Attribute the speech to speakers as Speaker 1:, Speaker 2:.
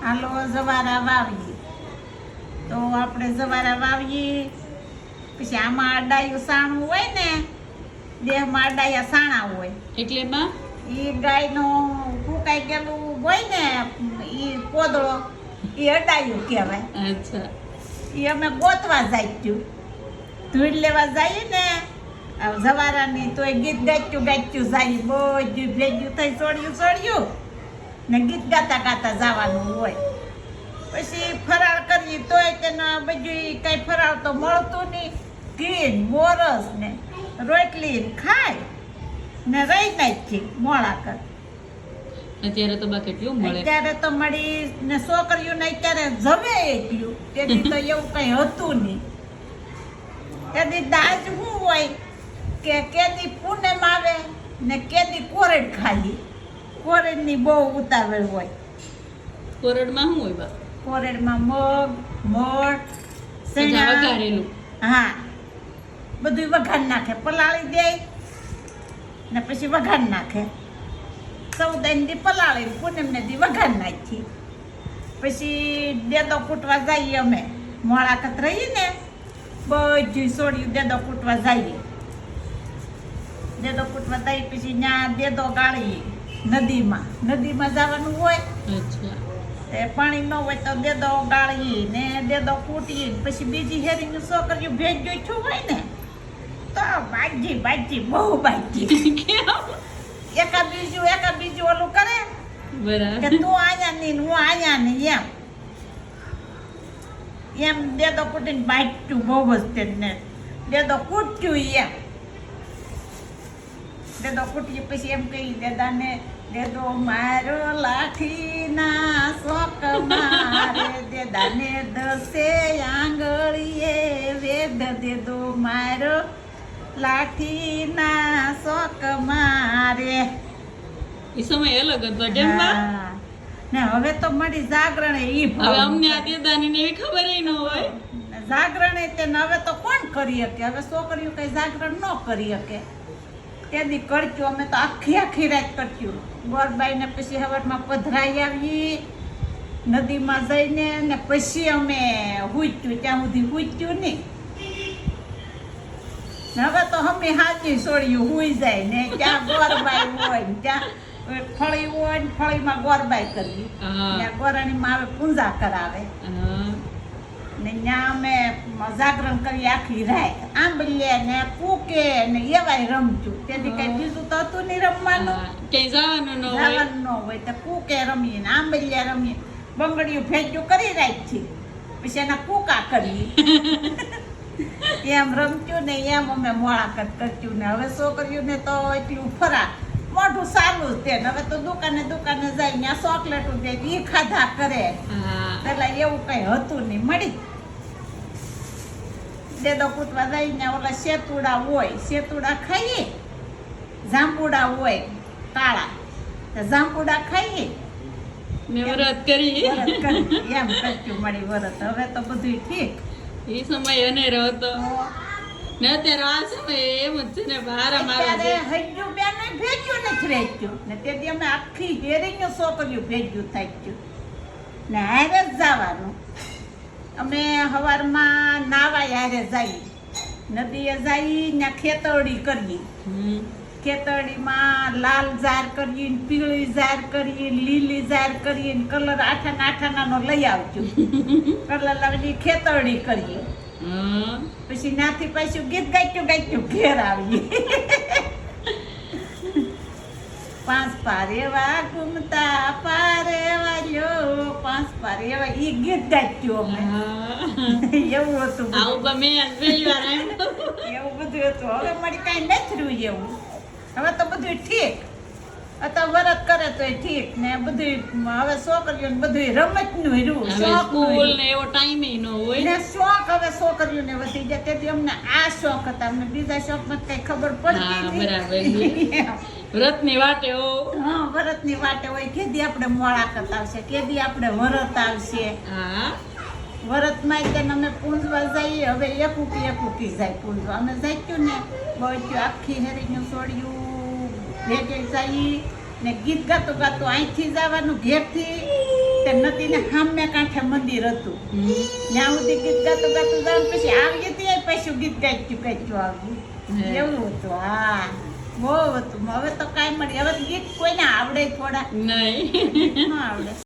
Speaker 1: હાલો જવારા વાવીએ. તો આપણે જવારા વાવીએ, પછી આમાં અડાયું સાણું હોય ને, દેહમાં અડાયા સાણા હોય
Speaker 2: એટલે માં
Speaker 1: એ ગાયનો ફૂંકાઈ ગયેલું હોય ને એ કોદળો એ અડાયું કહેવાય.
Speaker 2: અચ્છા.
Speaker 1: એ અમે ગોતવા જાય ધૂળ લેવા જઈએ ને જવારાની તો એ ગીત ગાચ્યું જાય, બધું ભેગું થઈ સોડ્યું ને ગીત ગાતા ગાતા જવાનું હોય. પછી ફરાળ કરીએ તોય તેના બધું કઈ ફરાળ તો મળતું નહીં. ઘી મોરસ ને રોટલી ખાય ને રહી નાખી મોળા કર.
Speaker 2: અત્યારે તો બા કેટલું મળે.
Speaker 1: અત્યારે તો મળી ને છોકરીઓને અત્યારે જવે એટલું. તેથી તો એવું કઈ હતું નહીં. તેથી દાજ શું હોય કે કેદી પૂનમ આવે ને કેદી કોરેડ ખાઈએ. કોરેડની બહુ ઉતાવળ હોય.
Speaker 2: કોરડમાં શું હોય બા?
Speaker 1: કોરેડમાં મગ મઠ
Speaker 2: સજા વઘારેલું.
Speaker 1: હા બધું વઘાર નાખે, પલાળી દે ને પછી વઘાર નાખે. 14 દી પલાળી પૂનમ ને દી વઘાર નાખી. પછી દેદો કૂટવા જઈએ અમે મોળાકત રહીએ ને બધું છોડ્યું દેદો કૂટવા જઈએ. દેદો કૂટવા જઈએ પછી ત્યાં દેદો ગાળીએ નદીમાં જવાનું હોય.
Speaker 2: અચ્છા.
Speaker 1: પાણી ન હોય તો દેદો ગાળીએ ને દેદો કૂટીએ. પછી બીજી હેરીની છોકરીઓ ભેજ જોઈતું હોય ને તો બાજી બહુ બાજી એકા બીજું ઓલું કરે કે તું આયા નહીં હું આયા નહીં એમ દેદો કૂટીને બાજ્યું બહુ જ ને દેદો કૂટ્યું દેદો કૂટીએ પછી એમ કહી દેદાને દેદો મારો લાઠીના શોક મારે દેદાને દસે આંગળીએ વેદ દેદો મારો લાઠીના શોક મારે.
Speaker 2: એ સમય અલગ હતો ડેમમાં.
Speaker 1: ને હવે તો મળી જાગરણ ઈ
Speaker 2: હવે અમને આ દેદાની ને એવી ખબર ન હોય.
Speaker 1: જાગરણ તે હવે તો કોણ કરી શકે. હવે છોકરીઓ કઈ જાગરણ ન કરી શકે. તેદી કરશું અમે તો આખી રાત કરશું. ગોરબાઈ ને પછી હવારમાં પધરાઈ આવી નદીમાં જઈને ને પછી અમે હુંચ્યું ત્યાં સુધી હુંચ્યું નહીં. હવે તો અમે હાજી છોડ્યું હુઈ જાય ને ત્યાં ગોરબાઈ હોય ને ત્યાં ફળી હોય ને ફળીમાં ગોરબાઈ કરવી. ત્યાં ગોરાણીમાં આવે પૂજા કરાવે ને ત્યાં અમે જાગરણ કરી આખી રાત. આંબલીએ ને કૂકે ને એવાય રમતું. તેથી કઈ બીજું તો હતું નહીં રમવાનું.
Speaker 2: જવાનું
Speaker 1: ન હોય તો કૂકે રમીએ ને આંબલીએ રમીએ. બંગડીયું ભેજ્યું કરી રાખી પછી એના કૂકા કરીએ. એમ રમતું ને એમ અમે મોળાકત કરતું ને. હવે છોકરીઓને તો એટલું ફરા મોઢું સારું જ તે. હવે તો દુકાને જાય ત્યાં ચોકલેટો દે એ ખાધા કરે. પેલા એવું કઈ હતું નહીં. મળી દેદો કૂટવા જઈને ઓલા સેતુડા હોય સેતુડા ખાઈએ. જાંબુડા હોય કાળા જાંબુડા ખાઈએ
Speaker 2: ને વ્રત કરી
Speaker 1: એમ કરતું મળી વરત. હવે તો બધું ઠીક.
Speaker 2: એ સમય અનેરો હતો ને અત્યારે આ સમય એમ જ છે ને બહાર
Speaker 1: અત્યારે હજુ બેન ભેજ્યું નથી રહેતું ને તેથી અમે આખી હેરીનું છોકરીયું ભેજ્યું થઈ ગયું ને હારે જ જવાનું. અમે સવારમાં નાવા હારે જઈએ નદીએ જઈએ ને ખેતરડી કરીએ. ખેતરડીમાં લાલ ઝાર કરીએ પીળી ઝાર કરીએ લીલી ઝાર કરીએ કલર આઠાનાનો લઈ આવજો. કલર લાવી ખેતરડી કરીએ. પછી નાથી પાછું ગીત ગાચ્યું ઘેર આવીએ. 5 પારેવા ઘૂમતા પારેવા લ્યો 5 પારેવા ઈ ગીત ગાચ્યું અમે. એવું હતું એવું બધું હતું. હવે મારી કાંઈ નથી રહ્યું એવું. હવે તો બધું ઠીક. અત્યારે વરત કરે તો ઠીક ને બધું. હવે છોકરીઓને બધું રમતનું રહ્યું.
Speaker 2: સ્કૂલ ને એવો ટાઈમ ન હોય
Speaker 1: ને શોખ હવે છોકરીઓને વધી જાય. તેથી અમને આ શોખ હતા. અમને બીજા શોખમાં કઈ ખબર પડતી નથી.
Speaker 2: વ્રતની વાટે
Speaker 1: હા વ્રતની વાટે હોય. કેદી આપણે મોળાકત આવશે કેદી આપણે વરત આવશે. વરતમાં તેને અમે પૂંજવા જઈએ. હવે એકુકી જાય પૂંજવા. અમે જઈશું ને બધું આખી હેરીનું છોડ્યું ભેગે જઈએ ને ગીત ગાતો અહીંથી જવાનું ઘેરથી તે નથી ને સામે કાંઠે મંદિર હતું ત્યાં સુધી ગીત ગાતું ગાતું જાવ પછી આવીએ ત્યાં પાછું ગીત ગાઈતું આવ્યું
Speaker 2: હે.
Speaker 1: એવું હતું હા બહુ હતું હવે તો કાંઈ મળી હવે તો ગીત કોઈને આવડે થોડા
Speaker 2: નહીં
Speaker 1: ન આવડે